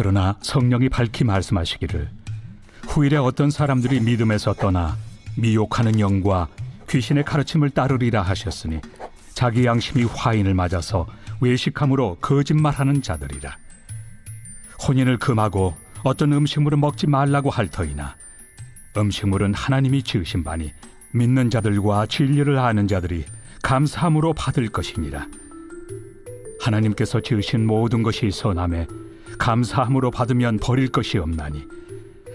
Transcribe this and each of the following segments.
그러나 성령이 밝히 말씀하시기를 후일에 어떤 사람들이 믿음에서 떠나 미혹하는 영과 귀신의 가르침을 따르리라 하셨으니 자기 양심이 화인을 맞아서 외식함으로 거짓말하는 자들이라. 혼인을 금하고 어떤 음식물을 먹지 말라고 할 터이나 음식물은 하나님이 지으신 바니 믿는 자들과 진리를 아는 자들이 감사함으로 받을 것이니라. 하나님께서 지으신 모든 것이 선함에 감사함으로 받으면 버릴 것이 없나니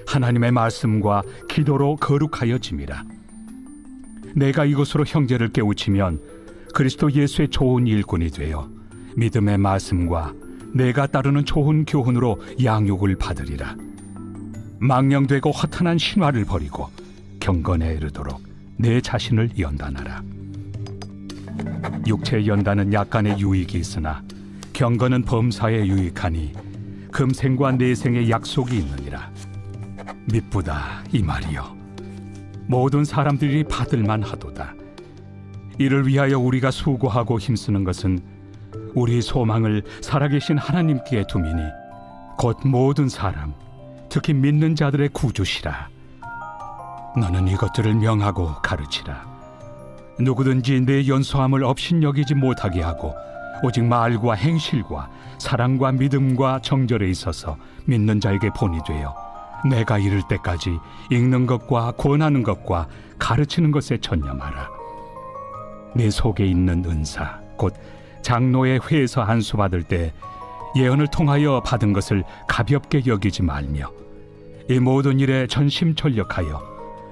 하나님의 말씀과 기도로 거룩하여짐이라. 내가 이것으로 형제를 깨우치면 그리스도 예수의 좋은 일꾼이 되어 믿음의 말씀과 내가 따르는 좋은 교훈으로 양육을 받으리라. 망령되고 허탄한 신화를 버리고 경건에 이르도록 내 자신을 연단하라. 육체의 연단은 약간의 유익이 있으나 경건은 범사에 유익하니 금생과 내생의 약속이 있느니라. 미쁘다 이 말이여. 모든 사람들이 받을만 하도다. 이를 위하여 우리가 수고하고 힘쓰는 것은 우리 소망을 살아계신 하나님께 두미니 곧 모든 사람, 특히 믿는 자들의 구주시라. 너는 이것들을 명하고 가르치라. 누구든지 내 연소함을 업신여기지 못하게 하고 오직 말과 행실과 사랑과 믿음과 정절에 있어서 믿는 자에게 본이 되어 내가 이를 때까지 읽는 것과 권하는 것과 가르치는 것에 전념하라. 내 속에 있는 은사 곧 장로의 회에서 안수 받을 때 예언을 통하여 받은 것을 가볍게 여기지 말며 이 모든 일에 전심전력하여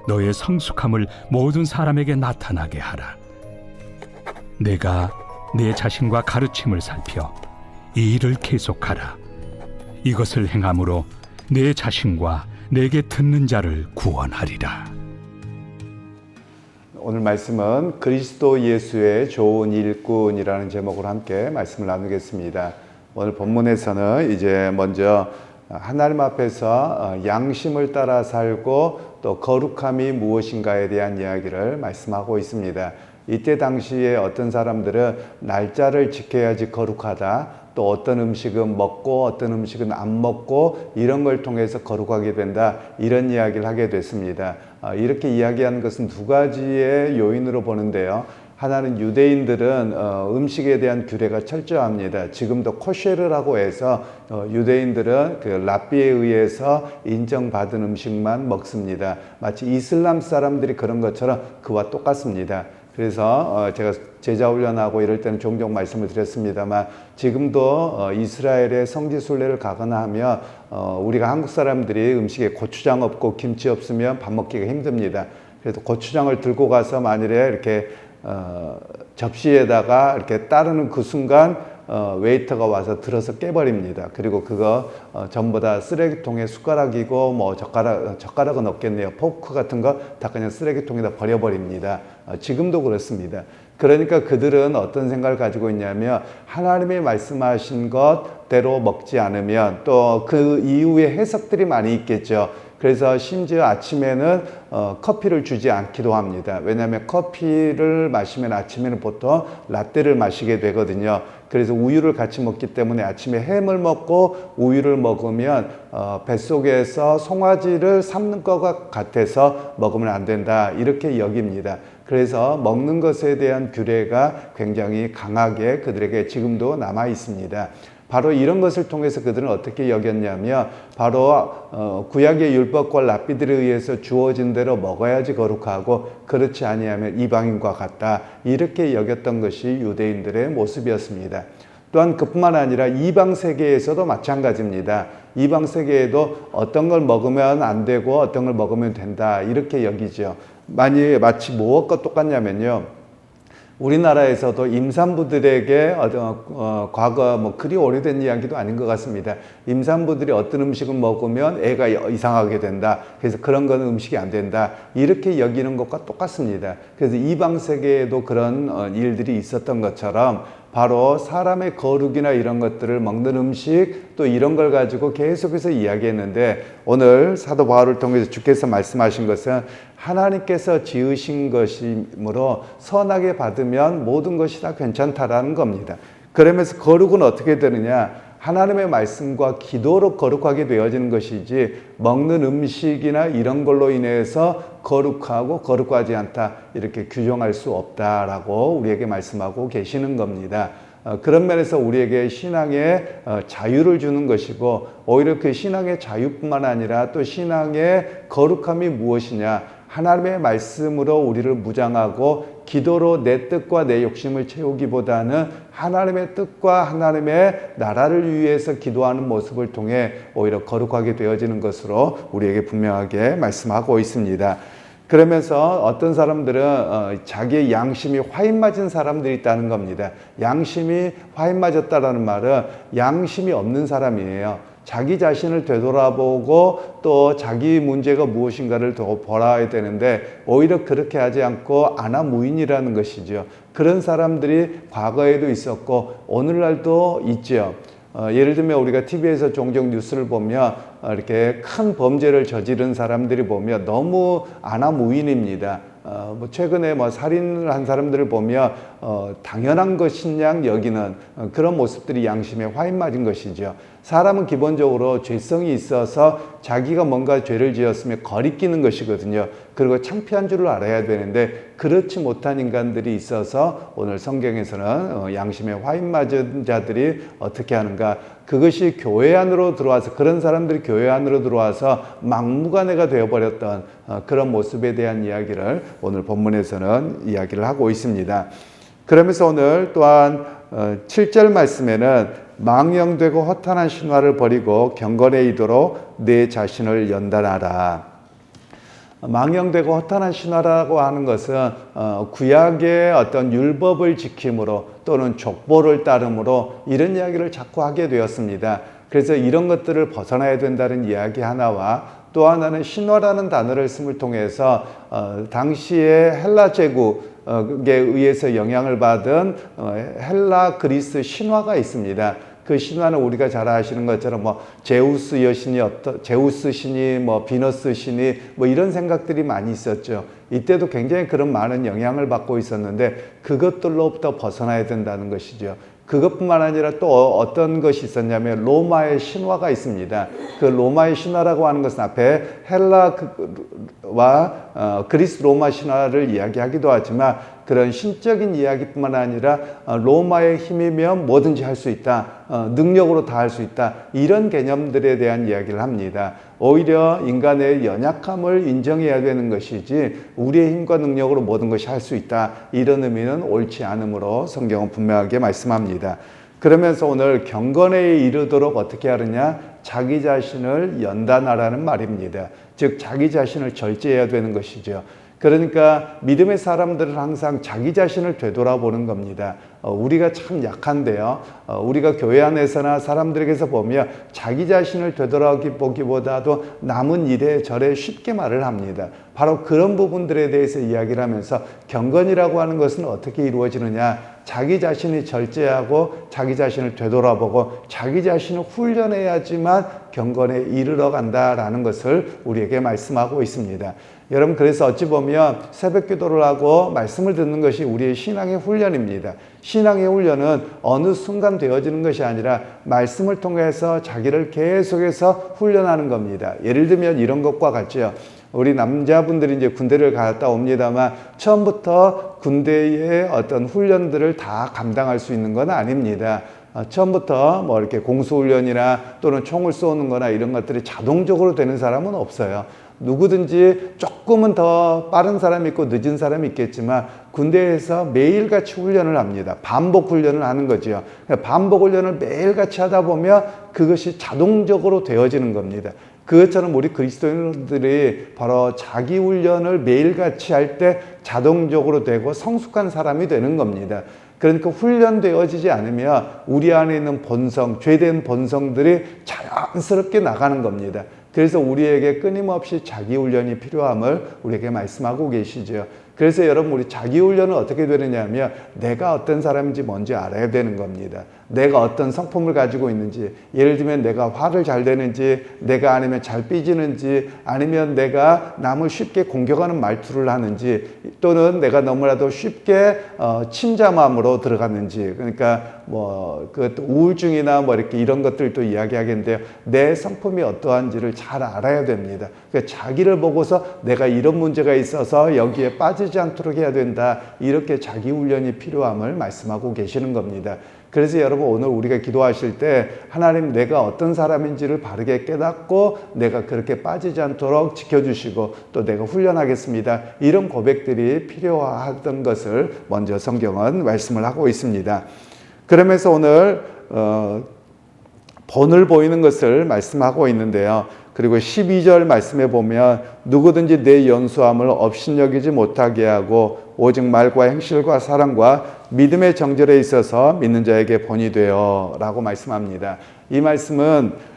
너의 성숙함을 모든 사람에게 나타나게 하라. 내가 내 자신과 가르침을 살펴 이 일을 계속하라. 이것을 행함으로 내 자신과 내게 듣는 자를 구원하리라. 오늘 말씀은 그리스도 예수의 좋은 일꾼이라는 제목으로 함께 말씀을 나누겠습니다. 오늘 본문에서는 이제 먼저 하나님 앞에서 양심을 따라 살고 또 거룩함이 무엇인가에 대한 이야기를 말씀하고 있습니다. 이때 당시에 어떤 사람들은 날짜를 지켜야지 거룩하다, 또 어떤 음식은 먹고 어떤 음식은 안 먹고 이런 걸 통해서 거룩하게 된다, 이런 이야기를 하게 됐습니다. 이렇게 이야기하는 것은 두 가지의 요인으로 보는데요. 하나는 유대인들은 음식에 대한 규례가 철저합니다. 지금도 코쉐르라고 해서 유대인들은 그 랍비에 의해서 인정받은 음식만 먹습니다. 마치 이슬람 사람들이 그런 것처럼 그와 똑같습니다. 그래서 제가 제자 훈련하고 이럴 때는 종종 말씀을 드렸습니다만 지금도 이스라엘에 성지순례를 가거나 하면 우리가 한국 사람들이 음식에 고추장 없고 김치 없으면 밥 먹기가 힘듭니다. 그래서 고추장을 들고 가서 만일에 이렇게 접시에다가 이렇게 따르는 그 순간 웨이터가 와서 들어서 깨버립니다. 그리고 그거 전부 다 쓰레기통에 숟가락이고 뭐 젓가락은 없겠네요. 포크 같은 거 다 그냥 쓰레기통에다 버려버립니다. 지금도 그렇습니다. 그러니까 그들은 어떤 생각을 가지고 있냐면 하나님이 말씀하신 것대로 먹지 않으면 또 그 이후에 해석들이 많이 있겠죠. 그래서 심지어 아침에는 커피를 주지 않기도 합니다. 왜냐하면 커피를 마시면 아침에는 보통 라떼를 마시게 되거든요. 그래서 우유를 같이 먹기 때문에 아침에 햄을 먹고 우유를 먹으면 뱃속에서 송아지를 삼는 것과 같아서 먹으면 안 된다, 이렇게 여깁니다. 그래서 먹는 것에 대한 규례가 굉장히 강하게 그들에게 지금도 남아 있습니다. 바로 이런 것을 통해서 그들은 어떻게 여겼냐면 바로 구약의 율법과 랍비들에 의해서 주어진 대로 먹어야지 거룩하고 그렇지 아니하면 이방인과 같다, 이렇게 여겼던 것이 유대인들의 모습이었습니다. 또한 그뿐만 아니라 이방 세계에서도 마찬가지입니다. 이방 세계에도 어떤 걸 먹으면 안 되고 어떤 걸 먹으면 된다, 이렇게 여기죠. 마치 무엇과 똑같냐면요, 우리나라에서도 임산부들에게 과거 뭐 그리 오래된 이야기도 아닌 것 같습니다. 임산부들이 어떤 음식을 먹으면 애가 이상하게 된다, 그래서 그런 거는 음식이 안 된다, 이렇게 여기는 것과 똑같습니다. 그래서 이방 세계에도 그런 일들이 있었던 것처럼 바로 사람의 거룩이나 이런 것들을 먹는 음식, 또 이런 걸 가지고 계속해서 이야기했는데 오늘 사도 바울을 통해서 주께서 말씀하신 것은 하나님께서 지으신 것이므로 선하게 받으면 모든 것이 다 괜찮다라는 겁니다. 그러면서 거룩은 어떻게 되느냐? 하나님의 말씀과 기도로 거룩하게 되어지는 것이지 먹는 음식이나 이런 걸로 인해서 거룩하고 거룩하지 않다 이렇게 규정할 수 없다라고 우리에게 말씀하고 계시는 겁니다. 그런 면에서 우리에게 신앙의 자유를 주는 것이고 오히려 그 신앙의 자유뿐만 아니라 또 신앙의 거룩함이 무엇이냐 하나님의 말씀으로 우리를 무장하고 기도로 내 뜻과 내 욕심을 채우기보다는 하나님의 뜻과 하나님의 나라를 위해서 기도하는 모습을 통해 오히려 거룩하게 되어지는 것으로 우리에게 분명하게 말씀하고 있습니다. 그러면서 어떤 사람들은 자기의 양심이 화인 맞은 사람들이 있다는 겁니다. 양심이 화인 맞았다라는 말은 양심이 없는 사람이에요. 자기 자신을 되돌아보고 또 자기 문제가 무엇인가를 더 보아야 되는데 오히려 그렇게 하지 않고 아나무인이라는 것이죠. 그런 사람들이 과거에도 있었고 오늘날도 있죠. 예를 들면 우리가 TV에서 종종 뉴스를 보면 이렇게 큰 범죄를 저지른 사람들이 보면 너무 아나무인입니다. 최근에 살인을 한 사람들을 보면 당연한 것인 양 여기는 그런 모습들이 양심에 화인 맞은 것이죠. 사람은 기본적으로 죄성이 있어서 자기가 뭔가 죄를 지었으면 거리끼는 것이거든요. 그리고 창피한 줄을 알아야 되는데 그렇지 못한 인간들이 있어서 오늘 성경에서는 양심에 화인 맞은 자들이 어떻게 하는가, 그것이 교회 안으로 들어와서 그런 사람들이 교회 안으로 들어와서 막무가내가 되어버렸던 그런 모습에 대한 이야기를 오늘 본문에서는 이야기를 하고 있습니다. 그러면서 오늘 또한 7절 말씀에는 망령되고 허탄한 신화를 버리고 경건의 의도로 내 자신을 연단하라. 망령되고 허탄한 신화라고 하는 것은 구약의 어떤 율법을 지킴으로 또는 족보를 따름으로 이런 이야기를 자꾸 하게 되었습니다. 그래서 이런 것들을 벗어나야 된다는 이야기 하나와 또 하나는 신화라는 단어를 쓰임을 통해서 당시의 헬라 제국에 의해서 영향을 받은 헬라 그리스 신화가 있습니다. 그 신화는 우리가 잘 아시는 것처럼 제우스 여신이 제우스 신이 비너스 신이 이런 생각들이 많이 있었죠. 이때도 굉장히 그런 많은 영향을 받고 있었는데 그것들로부터 벗어나야 된다는 것이죠. 그것뿐만 아니라 또 어떤 것이 있었냐면 로마의 신화가 있습니다. 그 로마의 신화라고 하는 것은 앞에 헬라와 그리스 로마 신화를 이야기하기도 하지만 그런 신적인 이야기뿐만 아니라 로마의 힘이면 뭐든지 할 수 있다, 능력으로 다 할 수 있다, 이런 개념들에 대한 이야기를 합니다. 오히려 인간의 연약함을 인정해야 되는 것이지 우리의 힘과 능력으로 모든 것이 할 수 있다, 이런 의미는 옳지 않으므로 성경은 분명하게 말씀합니다. 그러면서 오늘 경건에 이르도록 어떻게 하느냐, 자기 자신을 연단하라는 말입니다. 즉 자기 자신을 절제해야 되는 것이죠. 그러니까 믿음의 사람들은 항상 자기 자신을 되돌아보는 겁니다. 우리가 참 약한데요. 우리가 교회 안에서나 사람들에게서 보면 자기 자신을 되돌아보기보다도 남은 이래저래 쉽게 말을 합니다. 바로 그런 부분들에 대해서 이야기를 하면서 경건이라고 하는 것은 어떻게 이루어지느냐, 자기 자신이 절제하고 자기 자신을 되돌아보고 자기 자신을 훈련해야지만 경건에 이르러 간다라는 것을 우리에게 말씀하고 있습니다. 여러분, 그래서 어찌 보면 새벽 기도를 하고 말씀을 듣는 것이 우리의 신앙의 훈련입니다. 신앙의 훈련은 어느 순간 되어지는 것이 아니라 말씀을 통해서 자기를 계속해서 훈련하는 겁니다. 예를 들면 이런 것과 같죠. 우리 남자분들이 이제 군대를 갔다 옵니다만 처음부터 군대의 어떤 훈련들을 다 감당할 수 있는 건 아닙니다. 처음부터 이렇게 공수훈련이나 또는 총을 쏘는 거나 이런 것들이 자동적으로 되는 사람은 없어요. 누구든지 조금은 더 빠른 사람이 있고 늦은 사람이 있겠지만 군대에서 매일같이 훈련을 합니다. 반복 훈련을 하는 거죠. 반복 훈련을 매일같이 하다 보면 그것이 자동적으로 되어지는 겁니다. 그것처럼 우리 그리스도인들이 바로 자기 훈련을 매일같이 할 때 자동적으로 되고 성숙한 사람이 되는 겁니다. 그러니까 훈련되어지지 않으면 우리 안에 있는 본성, 죄된 본성들이 자연스럽게 나가는 겁니다. 그래서 우리에게 끊임없이 자기 훈련이 필요함을 우리에게 말씀하고 계시죠. 그래서 여러분, 우리 자기 훈련은 어떻게 되느냐 하면 내가 어떤 사람인지 먼저 알아야 되는 겁니다. 내가 어떤 성품을 가지고 있는지, 예를 들면 내가 화를 잘 내는지, 내가 아니면 잘 삐지는지, 아니면 내가 남을 쉽게 공격하는 말투를 하는지, 또는 내가 너무나도 쉽게 침잠함으로 들어갔는지, 그러니까 그 우울증이나 이렇게 이런 것들도 이야기하겠는데요. 내 성품이 어떠한지를 잘 알아야 됩니다. 그러니까 자기를 보고서 내가 이런 문제가 있어서 여기에 빠지지 않도록 해야 된다. 이렇게 자기 훈련이 필요함을 말씀하고 계시는 겁니다. 그래서 여러분 오늘 우리가 기도하실 때 하나님 내가 어떤 사람인지를 바르게 깨닫고 내가 그렇게 빠지지 않도록 지켜주시고 또 내가 훈련하겠습니다. 이런 고백들이 필요하던 것을 먼저 성경은 말씀을 하고 있습니다. 그러면서 오늘 본을 보이는 것을 말씀하고 있는데요. 그리고 12절 말씀에 보면 누구든지 내 연수함을 업신여기지 못하게 하고 오직 말과 행실과 사랑과 믿음의 정절에 있어서 믿는 자에게 본이 되어 라고 말씀합니다. 이 말씀은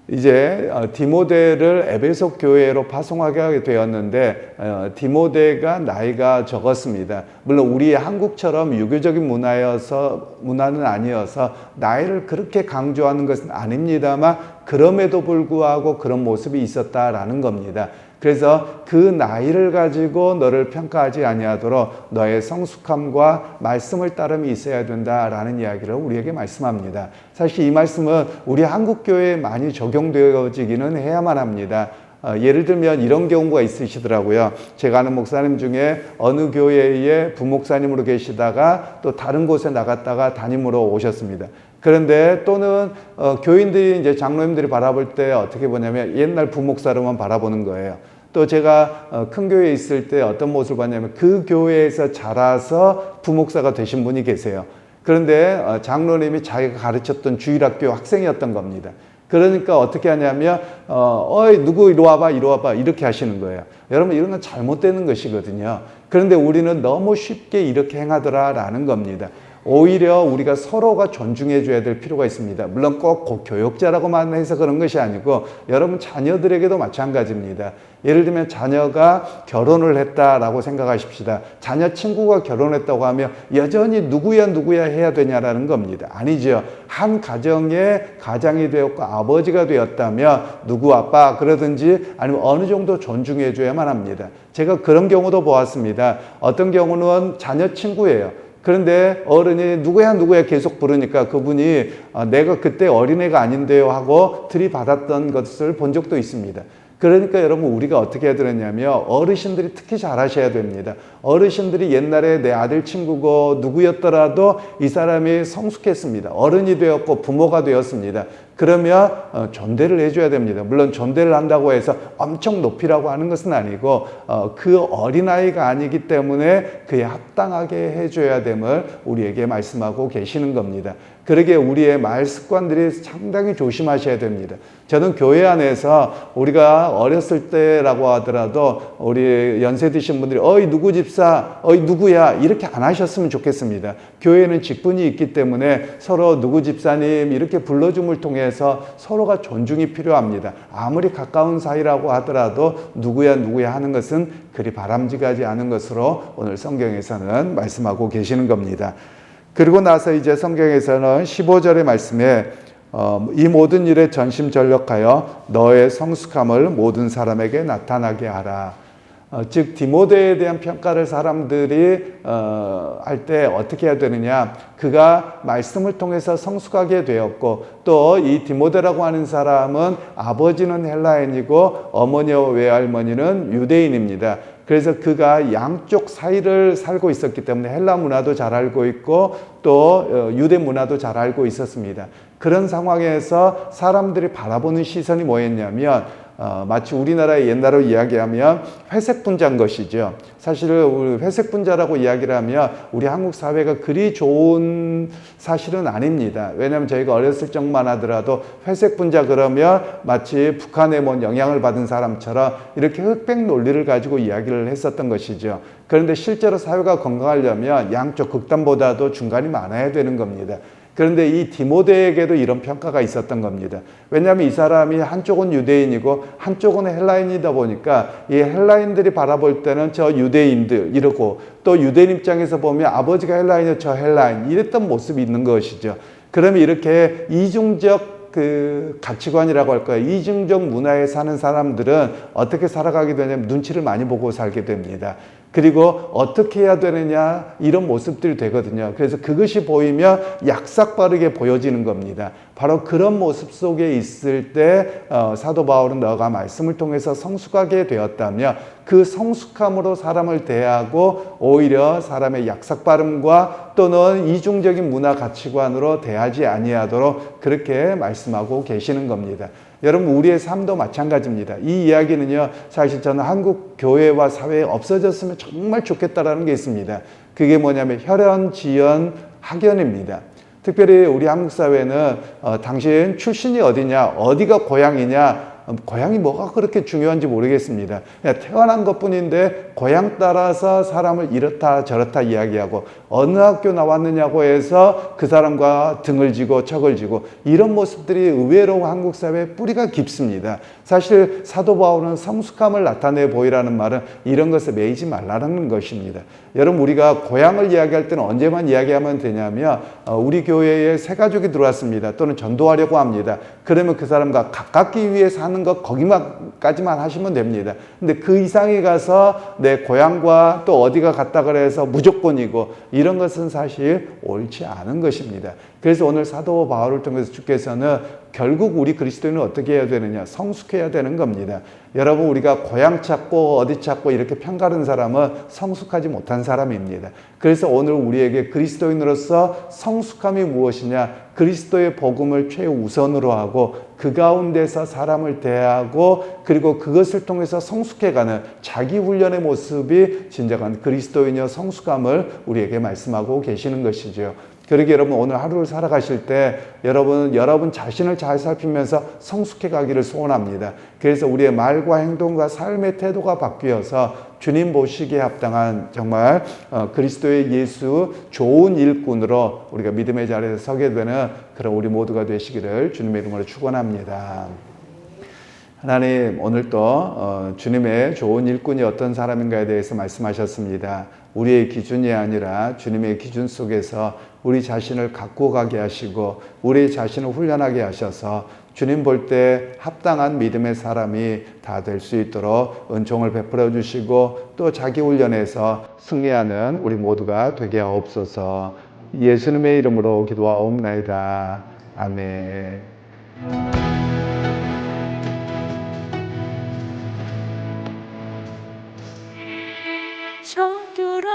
이제 디모데를 에베소 교회로 파송하게 하게 되었는데 디모데가 나이가 적었습니다. 물론 우리 한국처럼 유교적인 문화는 아니어서 나이를 그렇게 강조하는 것은 아닙니다만 그럼에도 불구하고 그런 모습이 있었다라는 겁니다. 그래서 그 나이를 가지고 너를 평가하지 아니하도록 너의 성숙함과 말씀을 따름이 있어야 된다라는 이야기를 우리에게 말씀합니다. 사실 이 말씀은 우리 한국 교회에 많이 적용되어지기는 해야만 합니다. 예를 들면 이런 경우가 있으시더라고요. 제가 아는 목사님 중에 어느 교회에 부목사님으로 계시다가 또 다른 곳에 나갔다가 담임으로 오셨습니다. 그런데 또는 교인들이 이제 장로님들이 바라볼 때 어떻게 보냐면 옛날 부목사로만 바라보는 거예요. 또 제가 큰 교회에 있을 때 어떤 모습을 봤냐면 그 교회에서 자라서 부목사가 되신 분이 계세요. 그런데 장로님이 자기가 가르쳤던 주일학교 학생이었던 겁니다. 그러니까 어떻게 하냐면 어이 누구 이리 와봐 이렇게 하시는 거예요. 여러분 이런 건 잘못되는 것이거든요. 그런데 우리는 너무 쉽게 이렇게 행하더라라는 겁니다. 오히려 우리가 서로가 존중해 줘야 될 필요가 있습니다. 물론 꼭 교역자라고만 해서 그런 것이 아니고 여러분 자녀들에게도 마찬가지입니다. 예를 들면 자녀가 결혼을 했다라고 생각하십시다. 자녀 친구가 결혼했다고 하면 여전히 누구야 해야 되냐라는 겁니다. 아니죠. 한 가정에 가장이 되었고 아버지가 되었다면 누구 아빠 그러든지 아니면 어느 정도 존중해 줘야만 합니다. 제가 그런 경우도 보았습니다. 어떤 경우는 자녀 친구예요. 그런데 어른이 누구야 계속 부르니까 그분이 내가 그때 어린애가 아닌데요 하고 들이받았던 것을 본 적도 있습니다. 그러니까 여러분 우리가 어떻게 해야 되느냐면 어르신들이 특히 잘하셔야 됩니다. 어르신들이 옛날에 내 아들 친구고 누구였더라도 이 사람이 성숙했습니다. 어른이 되었고 부모가 되었습니다. 그러면 존대를 해줘야 됩니다. 물론 존대를 한다고 해서 엄청 높이라고 하는 것은 아니고 그 어린아이가 아니기 때문에 그에 합당하게 해줘야 됨을 우리에게 말씀하고 계시는 겁니다. 그러기에 우리의 말 습관들이 상당히 조심하셔야 됩니다. 저는 교회 안에서 우리가 어렸을 때라고 하더라도 우리 연세 드신 분들이 어이 누구 집사, 어이 누구야 이렇게 안 하셨으면 좋겠습니다. 교회는 직분이 있기 때문에 서로 누구 집사님 이렇게 불러줌을 통해서 서로가 존중이 필요합니다. 아무리 가까운 사이라고 하더라도 누구야 하는 것은 그리 바람직하지 않은 것으로 오늘 성경에서는 말씀하고 계시는 겁니다. 그리고 나서 이제 성경에서는 15절의 말씀에 이 모든 일에 전심전력하여 너의 성숙함을 모든 사람에게 나타나게 하라. 즉 디모데에 대한 평가를 사람들이 할 때 어떻게 해야 되느냐, 그가 말씀을 통해서 성숙하게 되었고 또 이 디모데라고 하는 사람은 아버지는 헬라인이고 어머니와 외할머니는 유대인입니다. 그래서 그가 양쪽 사이를 살고 있었기 때문에 헬라 문화도 잘 알고 있고 또 유대 문화도 잘 알고 있었습니다. 그런 상황에서 사람들이 바라보는 시선이 뭐였냐면 마치 우리나라의 옛날로 이야기하면 회색 분자인 것이죠. 사실은 우리 회색 분자라고 이야기를 하면 우리 한국 사회가 그리 좋은 사실은 아닙니다. 왜냐하면 저희가 어렸을 적만 하더라도 회색 분자 그러면 마치 북한에 뭔 영향을 받은 사람처럼 이렇게 흑백 논리를 가지고 이야기를 했었던 것이죠. 그런데 실제로 사회가 건강하려면 양쪽 극단보다도 중간이 많아야 되는 겁니다. 그런데 이 디모데에게도 이런 평가가 있었던 겁니다. 왜냐하면 이 사람이 한쪽은 유대인이고 한쪽은 헬라인이다 보니까 이 헬라인들이 바라볼 때는 저 유대인들 이러고 또 유대인 입장에서 보면 아버지가 헬라인이요 저 헬라인 이랬던 모습이 있는 것이죠. 그러면 이렇게 이중적 그 가치관이라고 할까요? 이중적 문화에 사는 사람들은 어떻게 살아가게 되냐면 눈치를 많이 보고 살게 됩니다. 그리고 어떻게 해야 되느냐 이런 모습들이 되거든요. 그래서 그것이 보이면 약삭빠르게 보여지는 겁니다. 바로 그런 모습 속에 있을 때 사도 바울은 너가 말씀을 통해서 성숙하게 되었다며 그 성숙함으로 사람을 대하고 오히려 사람의 약삭빠름과 또는 이중적인 문화 가치관으로 대하지 아니하도록 그렇게 말씀하고 계시는 겁니다. 여러분 우리의 삶도 마찬가지입니다. 이 이야기는요 사실 저는 한국 교회와 사회에 없어졌으면 정말 좋겠다라는 게 있습니다. 그게 뭐냐면 혈연, 지연, 학연입니다. 특별히 우리 한국 사회는 당신 출신이 어디냐, 어디가 고향이냐, 고향이 뭐가 그렇게 중요한지 모르겠습니다. 그냥 태어난 것뿐인데 고향 따라서 사람을 이렇다 저렇다 이야기하고 어느 학교 나왔느냐고 해서 그 사람과 등을 지고 척을 지고 이런 모습들이 의외로 한국 사회에 뿌리가 깊습니다. 사실 사도 바울은 성숙함을 나타내 보이라는 말은 이런 것에 매이지 말라는 것입니다. 여러분 우리가 고향을 이야기할 때는 언제만 이야기하면 되냐면 우리 교회에 새 가족이 들어왔습니다. 또는 전도하려고 합니다. 그러면 그 사람과 가깝기 위해 사는 것 거기까지만 하시면 됩니다. 근데 그 이상에 가서 내 고향과 또 어디가 같다 그래서 무조건이고 이런 것은 사실 옳지 않은 것입니다. 그래서 오늘 사도 바울을 통해서 주께서는 결국 우리 그리스도인은 어떻게 해야 되느냐? 성숙해야 되는 겁니다. 여러분 우리가 고향 찾고 어디 찾고 이렇게 편가른 사람은 성숙하지 못한 사람입니다. 그래서 오늘 우리에게 그리스도인으로서 성숙함이 무엇이냐? 그리스도의 복음을 최우선으로 하고 그 가운데서 사람을 대하고 그리고 그것을 통해서 성숙해가는 자기 훈련의 모습이 진정한 그리스도인의 성숙함을 우리에게 말씀하고 계시는 것이죠. 그러게 여러분 오늘 하루를 살아가실 때 여러분 자신을 잘 살피면서 성숙해 가기를 소원합니다. 그래서 우리의 말과 행동과 삶의 태도가 바뀌어서 주님 보시기에 합당한 정말 그리스도의 예수 좋은 일꾼으로 우리가 믿음의 자리에 서게 되는 그런 우리 모두가 되시기를 주님의 이름으로 축원합니다. 하나님 오늘 또 주님의 좋은 일꾼이 어떤 사람인가에 대해서 말씀하셨습니다. 우리의 기준이 아니라 주님의 기준 속에서 우리 자신을 갖고 가게 하시고 우리 자신을 훈련하게 하셔서 주님 볼 때 합당한 믿음의 사람이 다 될 수 있도록 은총을 베풀어 주시고 또 자기 훈련에서 승리하는 우리 모두가 되게 하옵소서. 예수님의 이름으로 기도하옵나이다. 아멘. 정결아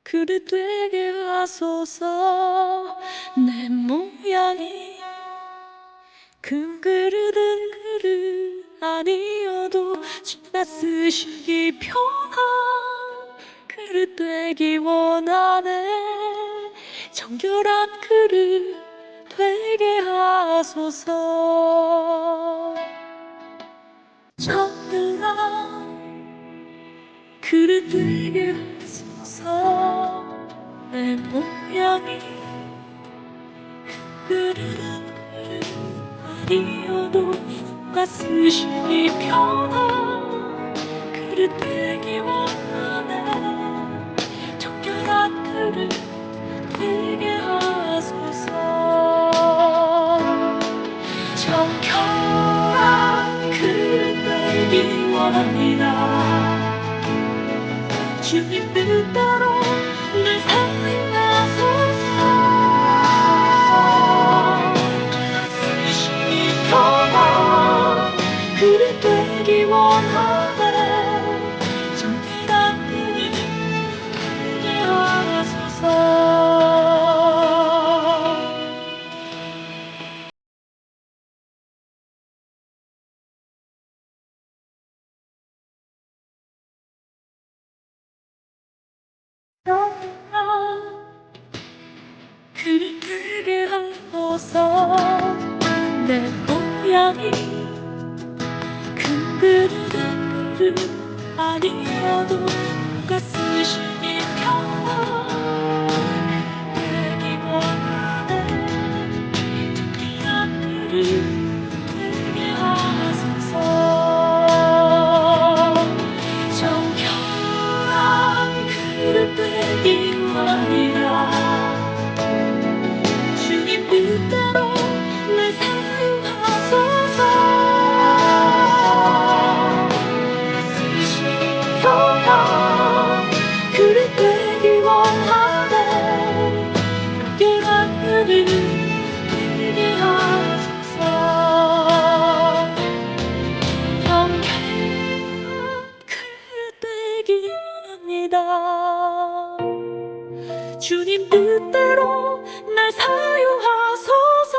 그릇 되게 하소서. 내 모양이 금그릇은 그릇 아니어도 주가 쓰시기 편한 그릇 되기 원하네. 정결한 그릇 되게 하소서. 정결아 그릇 되게 하소서. 내 모양이 그릇은 그릇 아니어도 누가 쓰시니 편한 그릇 되기 원하네. 정결한 그릇 되게 하소서. 정결한 그릇 되기 원합니다. 주님 뜻대로 늘 살아가소서. 쓰시니 편한 그릇 되기 원하네. 정결한 그릇 되게 하소서. 그릇 되게 하소서. 내 모양이 큰 그릇은 그릇 아니어도 누가 쓰시니 편한 되기 원하네. 정결한 그릇 되게 하소서. 정결한 그릇 되기 원합니다. 원합니다. 주님 뜻대로 날 사용하소서.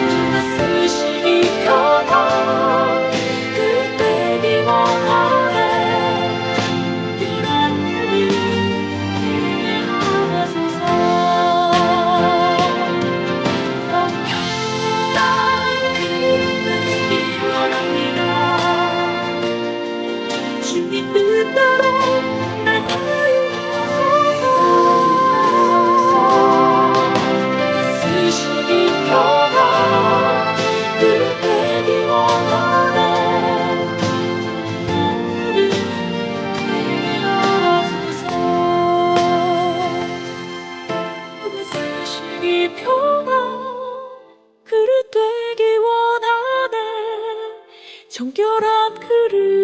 주가 쓰시기 편한 그 되기 원하네. 그런 일이 되게 하소서. 평안한 그 되기 원합니다. 주님 뜻대로 날 사용하소서. 쓰시기 편한 그 되기 원하네. 나를 되게 하소서. 누가 쓰시기 편한 그릇 되기 원하네. 정결한 그릇